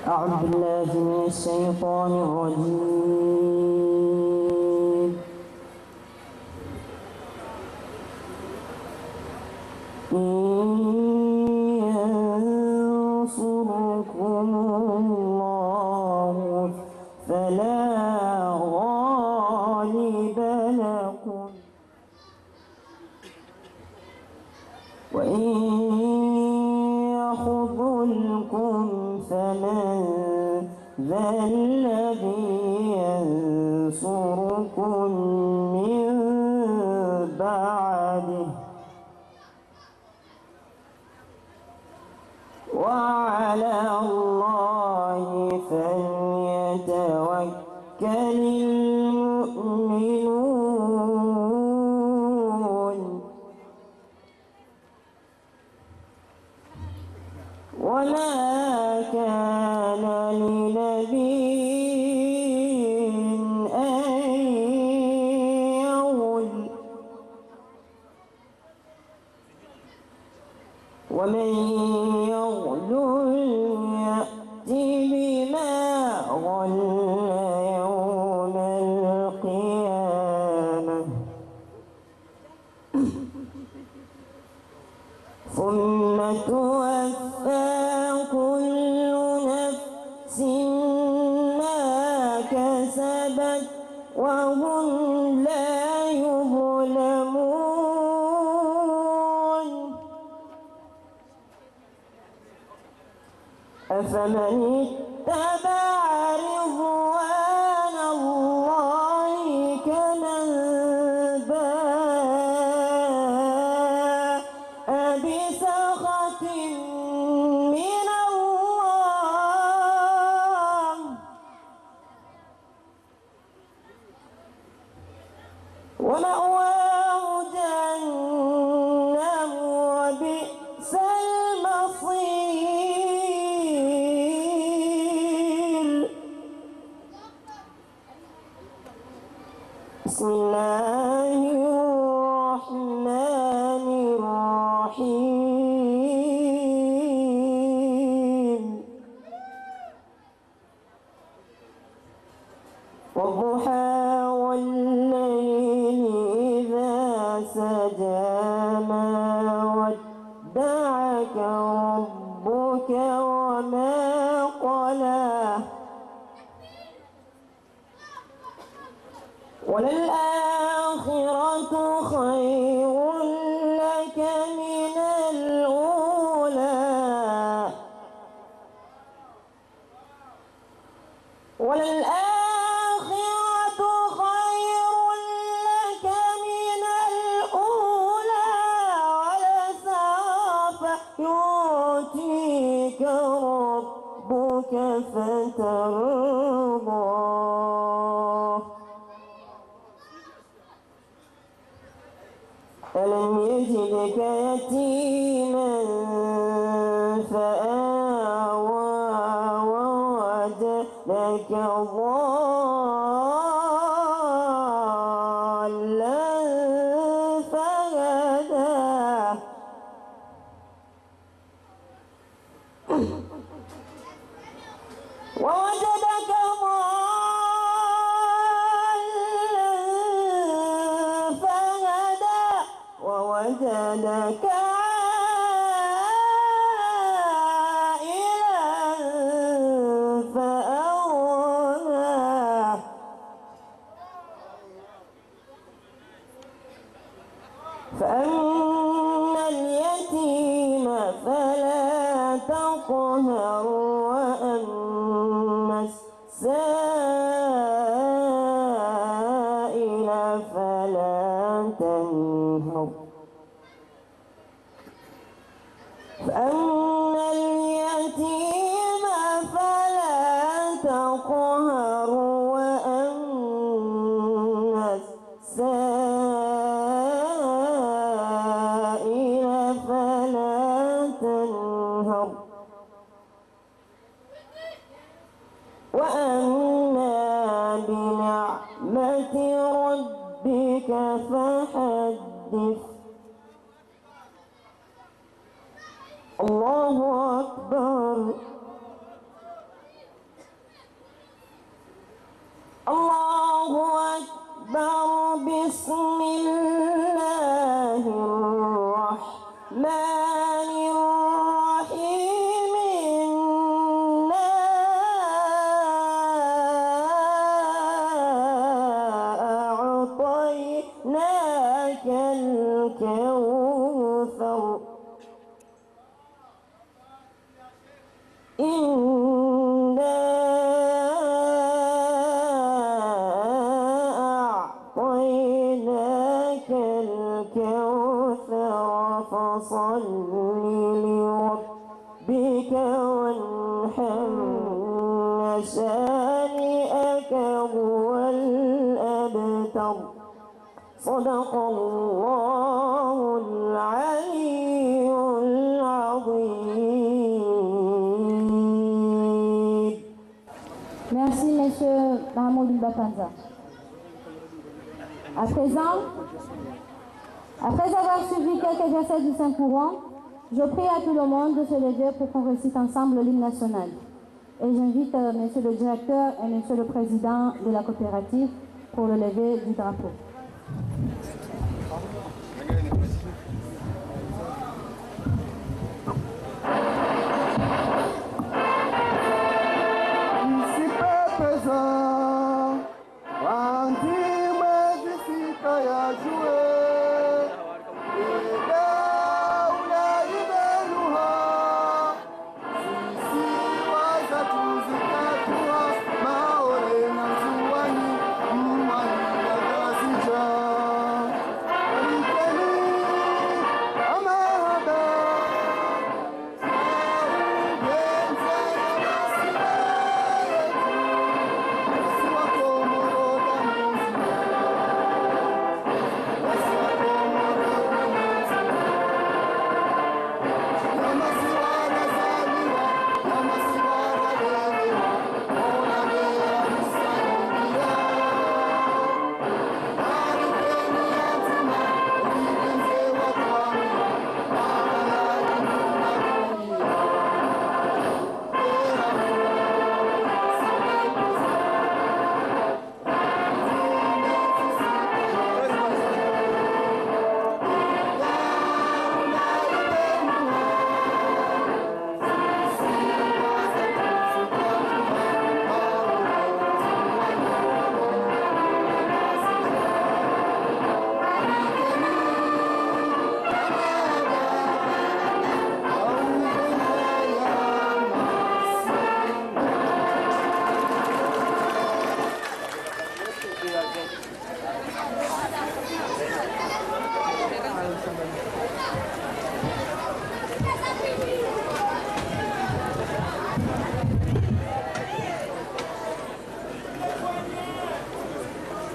أعوذ بالله من الشيطان الرجيم. إن ينصركم الله فلا غالب لكم وإن يخذلكم فمن ذا الذي ينصركم من بعده وعلى الله فليتوكل المؤمنون. وما كان لنبي أن يغل ومن يغل يأت بما غل يوم القيامة ثم توفى كل نفس ما كسبت وهم لا يظلمون. أفمن اتبع رضوان الله كمن باء بسخط من الله ومأواه جهنم وبئس المصير. بسم الله الرحمن الرحيم. والضحى والليل إذا سجى ما ودعك ربك وما قلى وللآخرة خير لك من الأولى وللآخرة خير لك من الأولى ولسوف يؤتيك ربك فترضى. ألم يجدك يتيما فآوى ووجدك ضالا فهدى ووجدك ضالا فهدى ووجدك عائلا فأغنى فأما اليتيم فلا تقهر وأما السائل فلا تنهر فأما اليتيم فلا تقهر وأما السائل فلا تنهر وأما بنعمة ربك فحدث. الله أكبر. أكبر بسم الله الرحمن الرحيم إنا أعطيناك الكوثر إنا أعطيناك الكوثر فصل لربك وانحر شانئك هو الأبتر صدق الله العلي العظيم. Merci, Monsieur Mahmoud Bapanza. À présent, après avoir suivi quelques versets du Saint-Courant, je prie à tout le monde de se lever pour qu'on récite ensemble l'hymne national. Et j'invite Monsieur le directeur et Monsieur le président de la coopérative pour le lever du drapeau.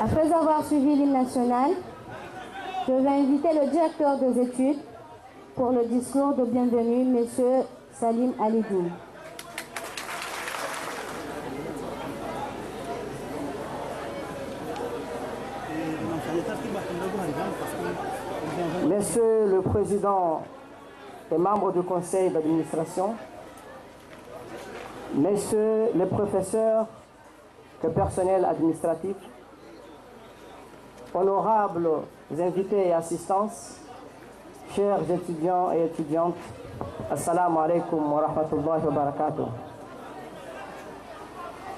Après avoir suivi l'hymne national, je vais inviter le directeur des études pour le discours de bienvenue, M. Salim Alidine. Monsieur le Président et membres du Conseil d'administration, Messieurs les professeurs et personnel administratif, honorables invités et assistances, chers étudiants et étudiantes, Assalamu alaikum wa rahmatullahi wa barakatuh.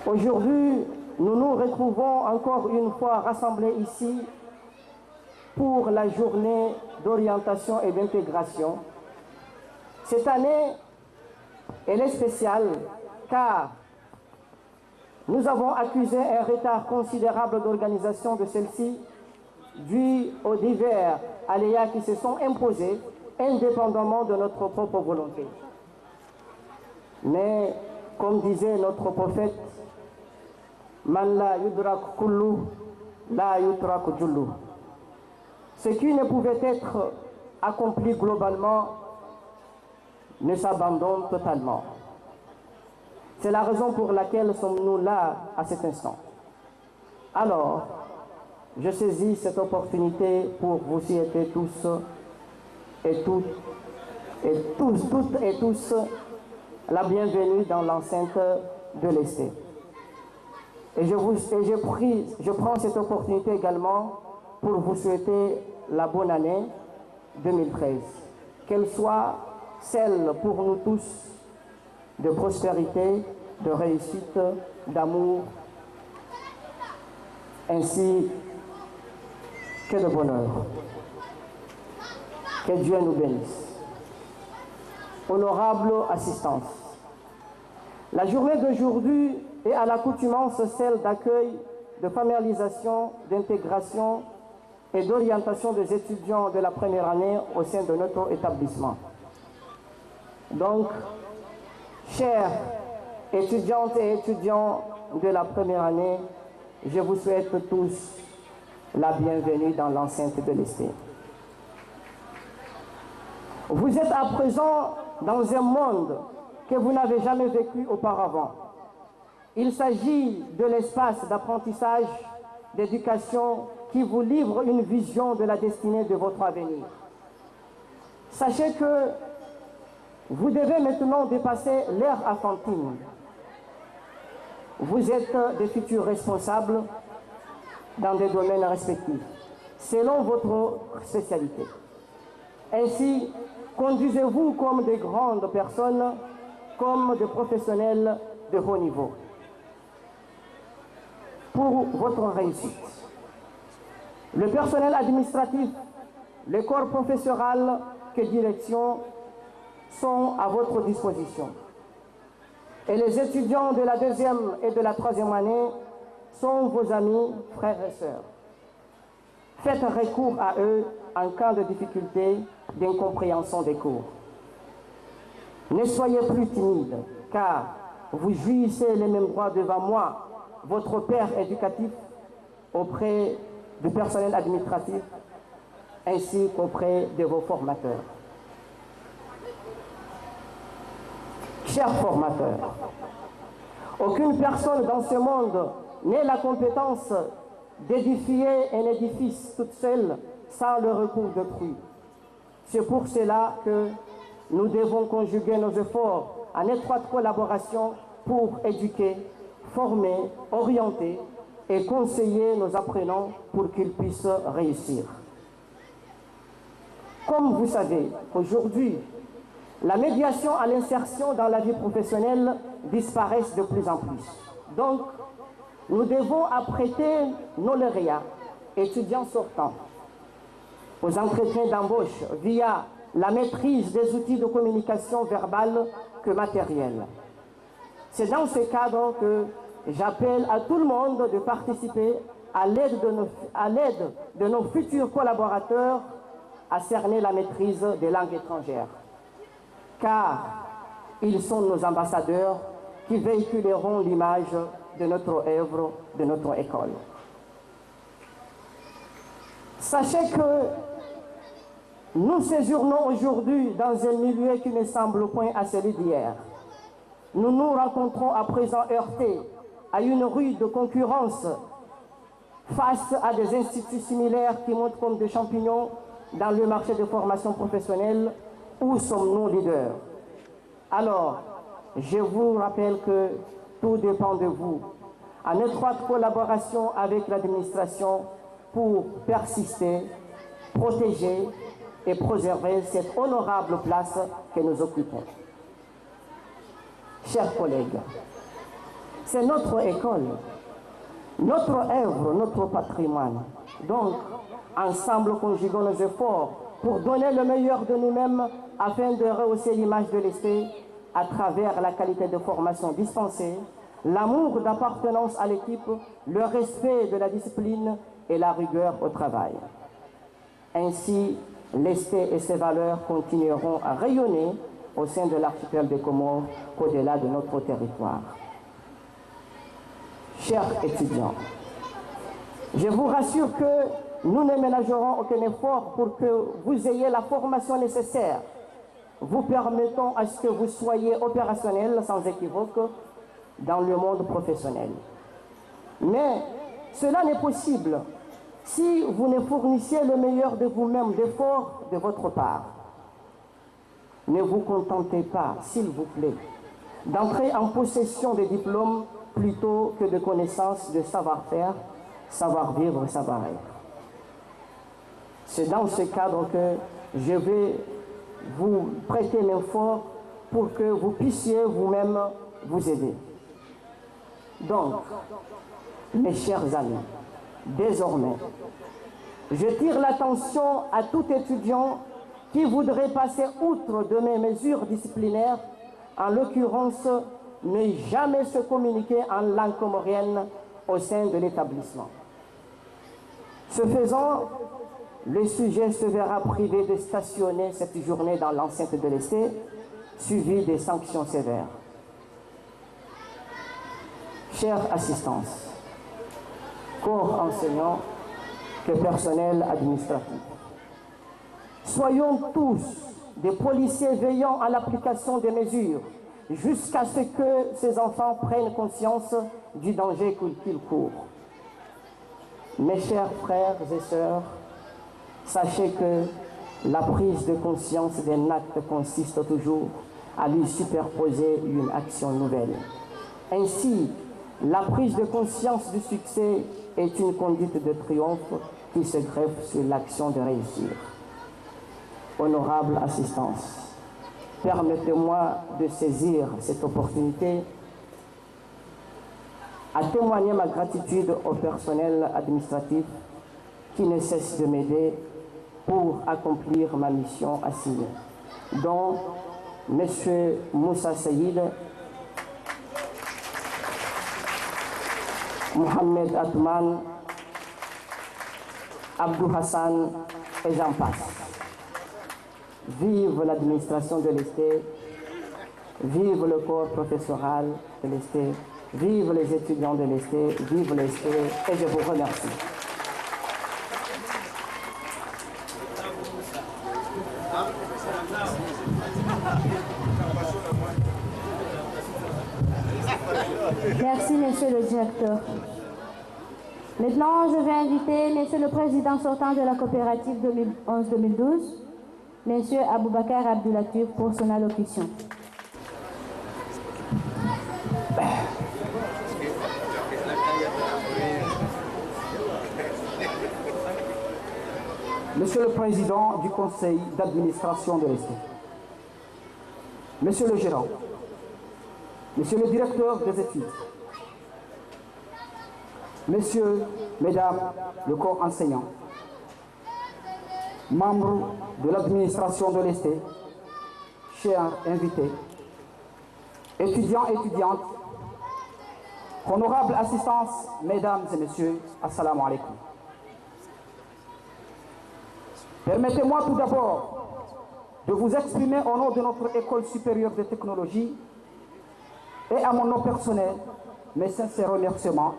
Aujourd'hui, nous nous retrouvons encore une fois rassemblés ici pour la journée d'orientation et d'intégration. Cette année, elle est spéciale car nous avons accusé un retard considérable d'organisation de celle-ci dû aux divers aléas qui se sont imposés indépendamment de notre propre volonté. Mais, comme disait notre prophète, Man la yudrak kullu, la yudrak jullu. Ce qui ne pouvait être accompli globalement ne s'abandonne totalement. C'est la raison pour laquelle sommes-nous là à cet instant. Alors, je saisis cette opportunité pour vous souhaiter tous et toutes et tous la bienvenue dans l'enceinte de l'Est. Et je prends cette opportunité également pour vous souhaiter la bonne année 2013. Qu'elle soit celle pour nous tous de prospérité, de réussite, d'amour, ainsi que de bonheur. Que Dieu nous bénisse. Honorable assistance, la journée d'aujourd'hui est à l'accoutumance celle d'accueil, de familiarisation, d'intégration et d'orientation des étudiants de la première année au sein de notre établissement. Donc, chers étudiantes et étudiants de la première année, je vous souhaite tous la bienvenue dans l'enceinte de l'EST. Vous êtes à présent dans un monde que vous n'avez jamais vécu auparavant. Il s'agit de l'espace d'apprentissage, d'éducation qui vous livre une vision de la destinée de votre avenir. Sachez que vous devez maintenant dépasser l'ère enfantine. Vous êtes des futurs responsables dans des domaines respectifs, selon votre spécialité. Ainsi, conduisez-vous comme de grandes personnes, comme des professionnels de haut niveau. Pour votre réussite, le personnel administratif, le corps professoral que direction sont à votre disposition. Et les étudiants de la deuxième et de la troisième année sont vos amis, frères et sœurs. Faites recours à eux en cas de difficulté, d'incompréhension des cours. Ne soyez plus timide, car vous jouissez les mêmes droits devant moi, votre père éducatif, auprès du personnel administratif, ainsi qu'auprès de vos formateurs. Chers formateurs, aucune personne dans ce monde n'a la compétence d'édifier un édifice toute seule sans le recours d'autrui. C'est pour cela que nous devons conjuguer nos efforts en étroite collaboration pour éduquer, former, orienter et conseiller nos apprenants pour qu'ils puissent réussir. Comme vous savez, aujourd'hui, la médiation à l'insertion dans la vie professionnelle disparaît de plus en plus. Donc, nous devons apprêter nos lauréats, étudiants sortants, aux entretiens d'embauche via la maîtrise des outils de communication verbale que matérielle. C'est dans ce cadre que j'appelle à tout le monde de participer à l'aide de nos futurs collaborateurs à cerner la maîtrise des langues étrangères. Car ils sont nos ambassadeurs qui véhiculeront l'image de notre œuvre, de notre école. Sachez que nous séjournons aujourd'hui dans un milieu qui ne semble point à celui d'hier. Nous nous rencontrons à présent heurtés à une rude concurrence face à des instituts similaires qui montent comme des champignons dans le marché de formation professionnelle. Où sommes-nous leaders? Alors, je vous rappelle que tout dépend de vous, en étroite collaboration avec l'administration pour persister, protéger et préserver cette honorable place que nous occupons. Chers collègues, c'est notre école, notre œuvre, notre patrimoine. Donc, ensemble, conjuguons nos efforts pour donner le meilleur de nous-mêmes afin de rehausser l'image de l'EST à travers la qualité de formation dispensée, l'amour d'appartenance à l'équipe, le respect de la discipline et la rigueur au travail. Ainsi, l'EST et ses valeurs continueront à rayonner au sein de l'archipel des Comores qu'au-delà de notre territoire. Chers étudiants, je vous rassure que nous ne ménagerons aucun effort pour que vous ayez la formation nécessaire, vous permettant à ce que vous soyez opérationnels sans équivoque dans le monde professionnel. Mais cela n'est possible si vous ne fournissiez le meilleur de vous-même, d'efforts de votre part. Ne vous contentez pas, s'il vous plaît, d'entrer en possession des diplômes plutôt que de connaissances, de savoir-faire, savoir-vivre, savoir-être. C'est dans ce cadre que je vais vous prêter main forte pour que vous puissiez vous-même vous aider. Donc, mes chers amis, désormais, je tire l'attention à tout étudiant qui voudrait passer outre de mes mesures disciplinaires, en l'occurrence, ne jamais se communiquer en langue comorienne au sein de l'établissement. Ce faisant, le sujet se verra privé de stationner cette journée dans l'enceinte de l'essai, suivi des sanctions sévères. Chère assistance, corps enseignants que personnel administratif, soyons tous des policiers veillant à l'application des mesures jusqu'à ce que ces enfants prennent conscience du danger qu'ils courent. Mes chers frères et sœurs, sachez que la prise de conscience d'un acte consiste toujours à lui superposer une action nouvelle. Ainsi, la prise de conscience du succès est une conduite de triomphe qui se greffe sur l'action de réussir. Honorable assistance, permettez-moi de saisir cette opportunité à témoigner ma gratitude au personnel administratif qui ne cesse de m'aider pour accomplir ma mission assignée, dont M. Moussa Saïd, Mohamed Atman, Abdou Hassan et j'en passe. Vive l'administration de l'ESTE, vive le corps professoral de l'ESTE, vive les étudiants de l'ESTE, vive l'ESTE et je vous remercie. Merci, monsieur le directeur. Maintenant, je vais inviter monsieur le président sortant de la coopérative 2011-2012, monsieur Aboubakar Abdoulatif, pour son allocution. Monsieur le président du conseil d'administration de l'ESTE, monsieur le gérant, monsieur le directeur des études, messieurs, mesdames, le corps enseignant, membres de l'administration de l'ESTE, chers invités, étudiants et étudiantes, honorable assistance, mesdames et messieurs, assalamu alaikum. Permettez-moi tout d'abord de vous exprimer au nom de notre École supérieure de technologie et à mon nom personnel mes sincères remerciements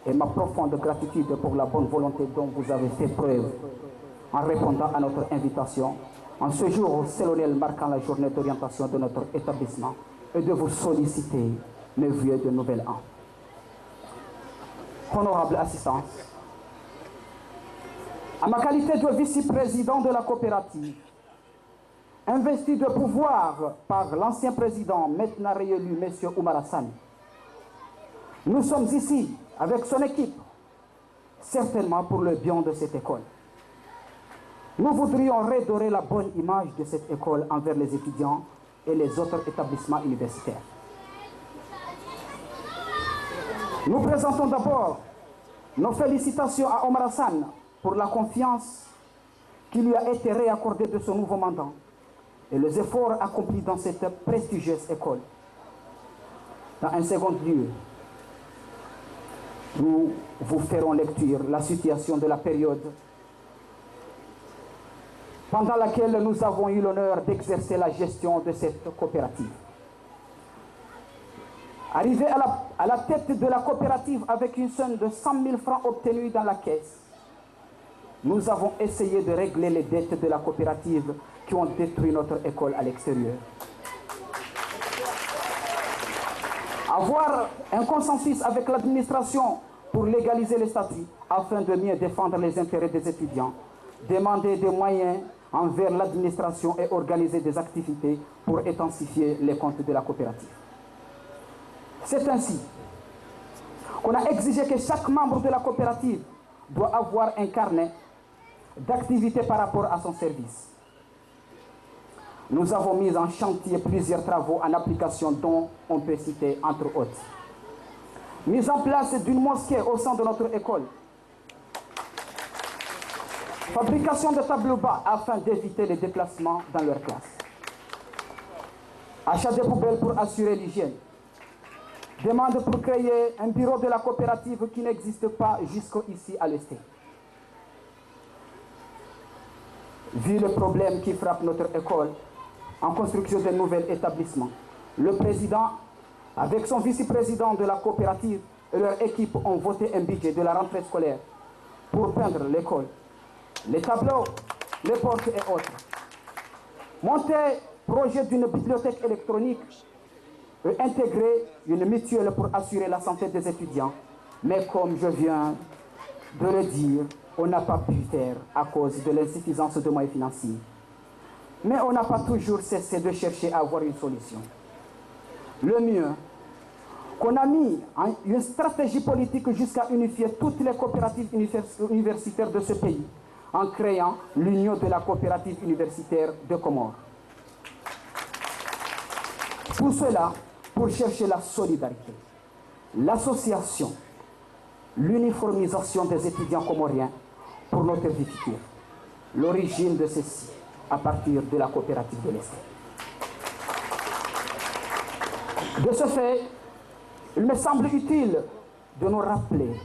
et ma profonde gratitude pour la bonne volonté dont vous avez fait preuve en répondant à notre invitation en ce jour solennel marquant la journée d'orientation de notre établissement et de vous solliciter mes vœux de nouvel an. Honorable assistance, à ma qualité de vice-président de la coopérative, investi de pouvoir par l'ancien président, maintenant réélu, M. Oumar Hassan, nous sommes ici avec son équipe, certainement pour le bien de cette école. Nous voudrions redorer la bonne image de cette école envers les étudiants et les autres établissements universitaires. Nous présentons d'abord nos félicitations à Oumar Hassan pour la confiance qui lui a été réaccordée de ce nouveau mandat et les efforts accomplis dans cette prestigieuse école. Dans un second lieu, nous vous ferons lecture la situation de la période pendant laquelle nous avons eu l'honneur d'exercer la gestion de cette coopérative. Arrivé à la tête de la coopérative avec une somme de 100 000 francs obtenus dans la caisse, nous avons essayé de régler les dettes de la coopérative qui ont détruit notre école à l'extérieur. Avoir un consensus avec l'administration pour légaliser les statuts afin de mieux défendre les intérêts des étudiants, demander des moyens envers l'administration et organiser des activités pour intensifier les comptes de la coopérative. C'est ainsi qu'on a exigé que chaque membre de la coopérative doit avoir un carnet d'activité par rapport à son service. Nous avons mis en chantier plusieurs travaux en application dont on peut citer entre autres. Mise en place d'une mosquée au sein de notre école. Fabrication de tableaux bas afin d'éviter les déplacements dans leur classe. Achat de poubelles pour assurer l'hygiène. Demande pour créer un bureau de la coopérative qui n'existe pas jusqu'ici à l'Est. Vu le problème qui frappe notre école en construction de nouveaux établissements, le président, avec son vice-président de la coopérative et leur équipe ont voté un budget de la rentrée scolaire pour peindre l'école, les tableaux, les portes et autres. Monter projet d'une bibliothèque électronique et intégrer une mutuelle pour assurer la santé des étudiants. Mais comme je viens de le dire, on n'a pas pu faire à cause de l'insuffisance de moyens financiers. Mais on n'a pas toujours cessé de chercher à avoir une solution. Le mieux, qu'on a mis une stratégie politique jusqu'à unifier toutes les coopératives universitaires de ce pays en créant l'Union de la coopérative universitaire de Comores. Tout cela pour chercher la solidarité, l'association, l'uniformisation des étudiants comoriens pour notre vie future. L'origine de ceci à partir de la coopérative de l'Est. De ce fait, il me semble utile de nous rappeler,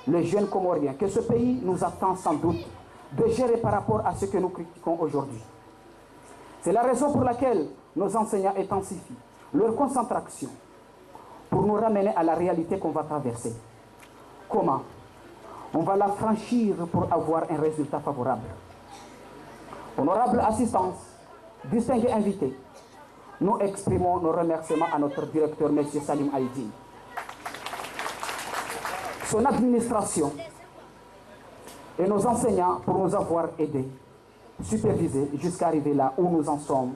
les jeunes Comoriens, que ce pays nous attend sans doute de gérer par rapport à ce que nous critiquons aujourd'hui. C'est la raison pour laquelle nos enseignants intensifient leur concentration pour nous ramener à la réalité qu'on va traverser. Comment? On va la franchir pour avoir un résultat favorable. Honorable assistance, distingués invités, nous exprimons nos remerciements à notre directeur, M. Salim Haïdine, son administration et nos enseignants pour nous avoir aidés, supervisés jusqu'à arriver là où nous en sommes,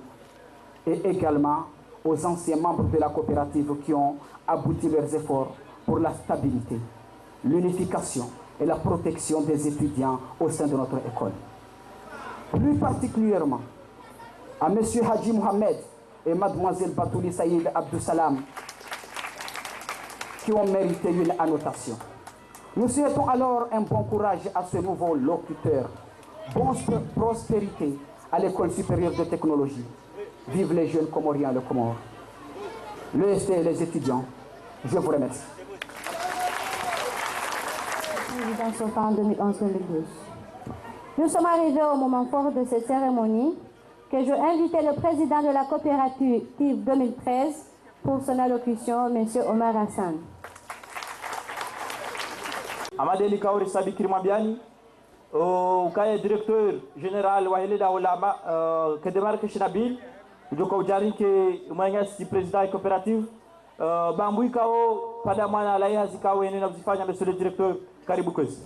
et également aux anciens membres de la coopérative qui ont abouti leurs efforts pour la stabilité, l'unification et la protection des étudiants au sein de notre école. Plus particulièrement à M. Haji Mohamed et Mlle Batouli Saïd Abdou Salam qui ont mérité une annotation. Nous souhaitons alors un bon courage à ce nouveau locuteur. Bonne prospérité à l'école supérieure de technologie. Vive les jeunes Comoriens le Comore. L'EST et les étudiants, je vous remercie. Président sortant en 2011-2012. Nous sommes arrivés au moment fort de cette cérémonie que je invitais le président de la coopérative 2013 pour son allocution, M. Omar Hassan. Amadeli Kaori Sabi Kirmabiani, au directeur général Wahele Daolama, que démarque Chinabil, Joko Jari, qui est président de la coopérative, Bamboui Kao, Padamana Laïa Zikao et Nenabzifanya, monsieur le directeur Kariboukus.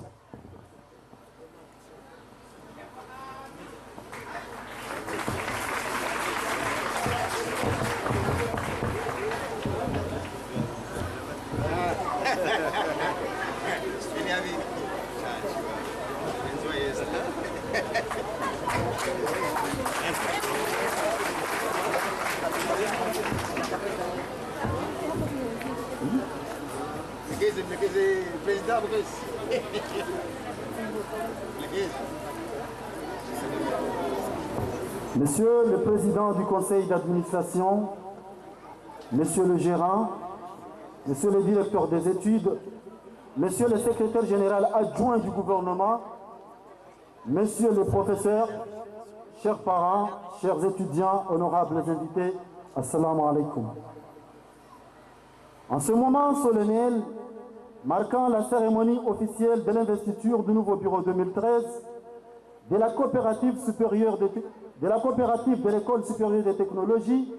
Monsieur le Président du Conseil d'administration, Monsieur le Gérant, Monsieur le Directeur des études, Monsieur le Secrétaire général adjoint du gouvernement, Messieurs les professeurs, chers parents, chers étudiants, honorables invités, Assalamu alaikum. En ce moment solennel, marquant la cérémonie officielle de l'investiture du nouveau bureau 2013 de la coopérative de l'école supérieure des technologies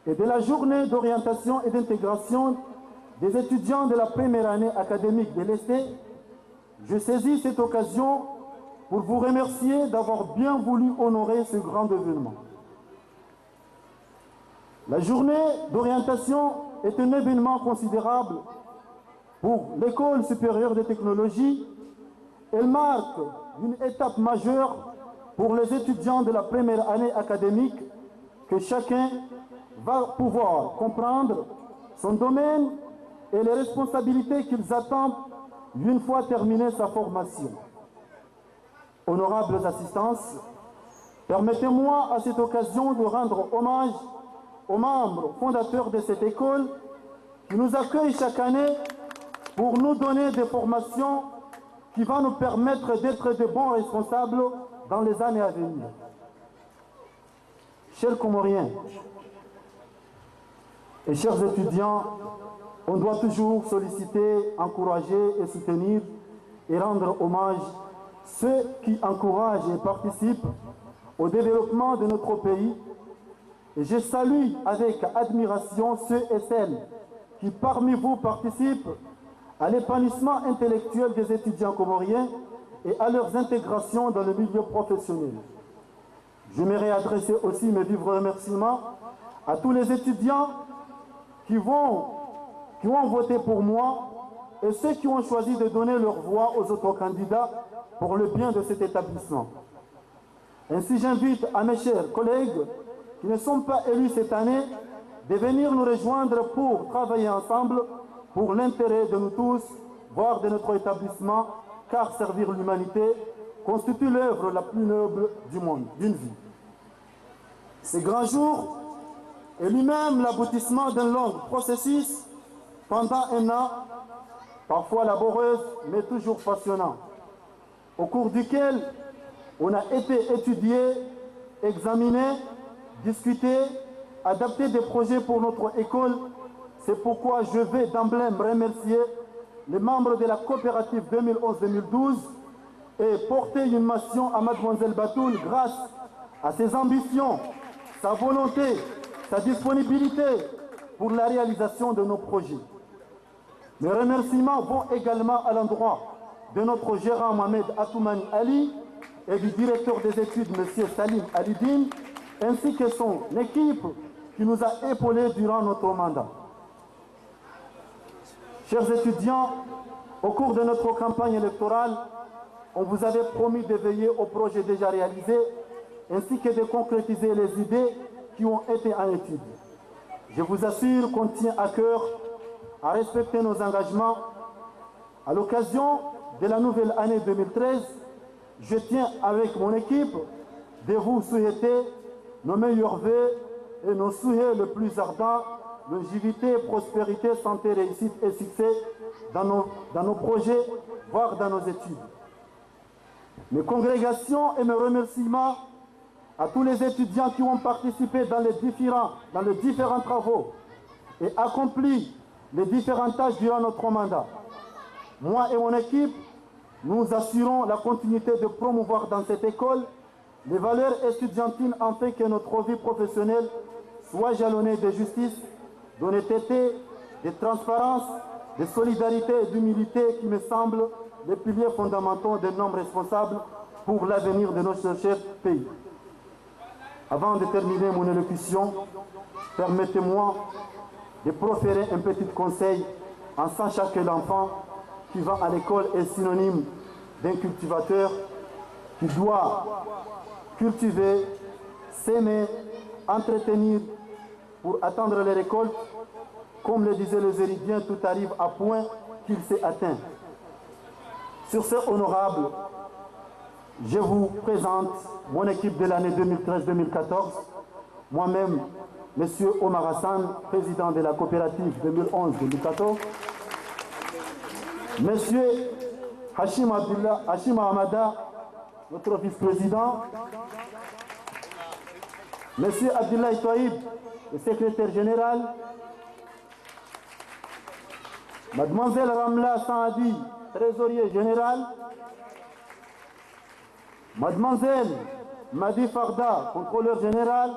et de la journée d'orientation et d'intégration des étudiants de la première année académique de l'EST, je saisis cette occasion pour vous remercier d'avoir bien voulu honorer ce grand événement. La journée d'orientation est un événement considérable Pour l'École supérieure de technologie, elle marque une étape majeure pour les étudiants de la première année académique que chacun va pouvoir comprendre son domaine et les responsabilités qu'ils attendent une fois terminée sa formation. Honorables assistances, permettez-moi à cette occasion de rendre hommage aux membres fondateurs de cette école qui nous accueillent chaque année pour nous donner des formations qui vont nous permettre d'être de bons responsables dans les années à venir. Chers Comoriens et chers étudiants, on doit toujours solliciter, encourager et soutenir et rendre hommage ceux qui encouragent et participent au développement de notre pays. Et je salue avec admiration ceux et celles qui parmi vous participent à l'épanouissement intellectuel des étudiants comoriens et à leur intégration dans le milieu professionnel. J'aimerais adresser aussi mes vifs remerciements à tous les étudiants qui ont voté pour moi et ceux qui ont choisi de donner leur voix aux autres candidats pour le bien de cet établissement. Ainsi, j'invite à mes chers collègues qui ne sont pas élus cette année de venir nous rejoindre pour travailler ensemble pour l'intérêt de nous tous, voire de notre établissement, car servir l'humanité constitue l'œuvre la plus noble du monde, d'une vie. Ce grand jour est lui-même l'aboutissement d'un long processus pendant un an, parfois laborieux, mais toujours passionnant, au cours duquel on a été étudié, examiné, discuté, adapté des projets pour notre école. C'est pourquoi je vais d'emblée remercier les membres de la coopérative 2011-2012 et porter une mention à Mademoiselle Batoul grâce à ses ambitions, sa volonté, sa disponibilité pour la réalisation de nos projets. Mes remerciements vont également à l'endroit de notre gérant Mohamed Atoumani Ali et du directeur des études M. Salim Alidine, ainsi que son équipe qui nous a épaulés durant notre mandat. Chers étudiants, au cours de notre campagne électorale, on vous avait promis de veiller aux projets déjà réalisés ainsi que de concrétiser les idées qui ont été en étude. Je vous assure qu'on tient à cœur à respecter nos engagements. À l'occasion de la nouvelle année 2013, je tiens avec mon équipe de vous souhaiter nos meilleurs vœux et nos souhaits les plus ardents, longévité, prospérité, santé, réussite et succès dans nos projets, voire dans nos études. Mes congrégations et mes remerciements à tous les étudiants qui ont participé dans les différents travaux et accompli les différentes tâches durant notre mandat. Moi et mon équipe, nous assurons la continuité de promouvoir dans cette école les valeurs estudiantines afin que notre vie professionnelle soit jalonnée de justice, d'honnêteté, de transparence, de solidarité et d'humilité qui me semblent les piliers fondamentaux d'un homme responsable pour l'avenir de notre cher pays. Avant de terminer mon élocution, permettez-moi de proférer un petit conseil en sachant que l'enfant qui va à l'école est synonyme d'un cultivateur qui doit cultiver, s'aimer, entretenir pour attendre les récoltes. Comme le disaient les Éridiens, tout arrive à point qu'il s'est atteint. Sur ce honorable, je vous présente mon équipe de l'année 2013-2014, moi-même, M. Omar Hassan, président de la coopérative 2011-2014, M. Hachim Hamada, notre vice-président, M. Abdullah Touaib, le secrétaire général, Mademoiselle Ramla Saadi, trésorier général, Mademoiselle Madi Farda, contrôleur général,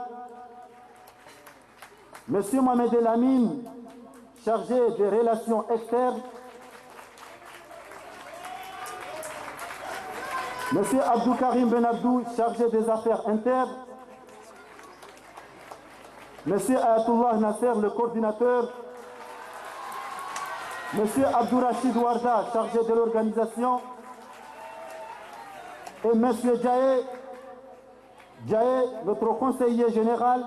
Monsieur Mohamed El Amin, chargé des relations externes, Monsieur Abdou Karim Ben Abdou, chargé des affaires internes, Monsieur Ayatollah Nasser, le coordinateur, Monsieur Abdourachid Ouarda, chargé de l'organisation, et Monsieur Djaé, notre conseiller général,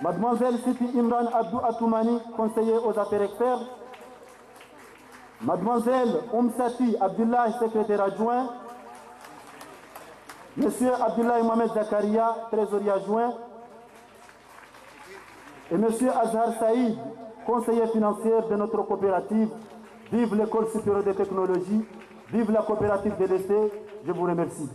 Mademoiselle Siti Imran Abdou Atoumani, conseiller aux affaires externes, Mademoiselle Oumsati Abdullah, secrétaire adjoint, Monsieur Abdullah Mohamed Zakaria, trésorier adjoint, et Monsieur Azhar Saïd, conseiller financier de notre coopérative. Vive l'École supérieure des technologies, vive la coopérative de l'essai, je vous remercie.